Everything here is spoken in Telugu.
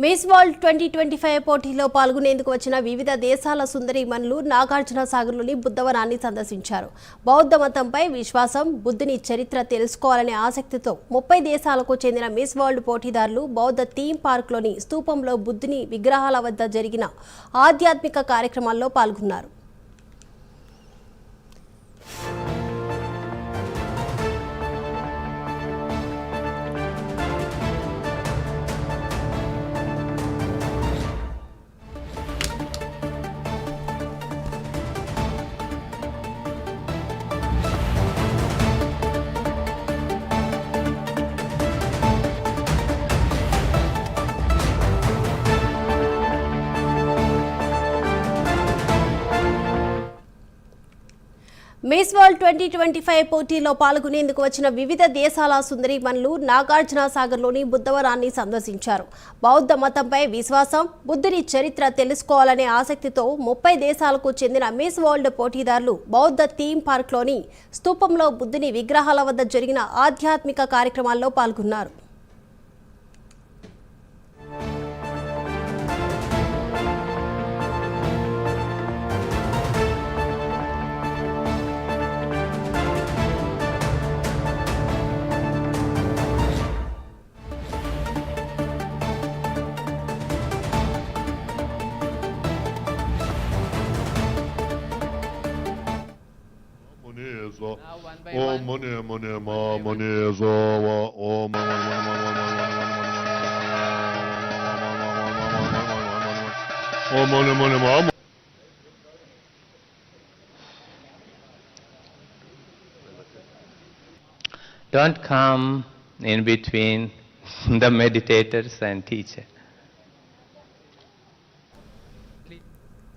మిస్ వరల్డ్ 2025 పోటీలో పాల్గొనేందుకు వచ్చిన వివిధ దేశాల సుందరీమణులు నాగార్జున సాగర్లోని బుద్ధవనాన్ని సందర్శించారు. బౌద్ధ మతంపై విశ్వాసం, బుద్ధుని చరిత్ర తెలుసుకోవాలనే ఆసక్తితో 30 దేశాలకు చెందిన మిస్ వరల్డ్ పోటీదారులు బౌద్ధ థీమ్ పార్క్లోని స్తూపంలో బుద్ధుని విగ్రహాల వద్ద జరిగిన ఆధ్యాత్మిక కార్యక్రమాల్లో పాల్గొన్నారు. మిస్ వరల్డ్ 2025 పోటీలో పాల్గొనేందుకు వచ్చిన వివిధ దేశాల సుందరీమణులు నాగార్జున సాగర్లోని బుద్ధవనాన్ని సందర్శించారు. బౌద్ధ మతంపై విశ్వాసం, బుద్ధుని చరిత్ర తెలుసుకోవాలనే ఆసక్తితో 30 దేశాలకు చెందిన మిస్ వరల్డ్ పోటీదారులు బౌద్ధ థీమ్ పార్క్లోని స్తూపంలో బుద్ధుని విగ్రహాల వద్ద జరిగిన ఆధ్యాత్మిక కార్యక్రమాల్లో పాల్గొన్నారు. Om Mani Mani Ma Mani Za Wa Om Mani Mani Ma. Don't come in between the meditators and teacher.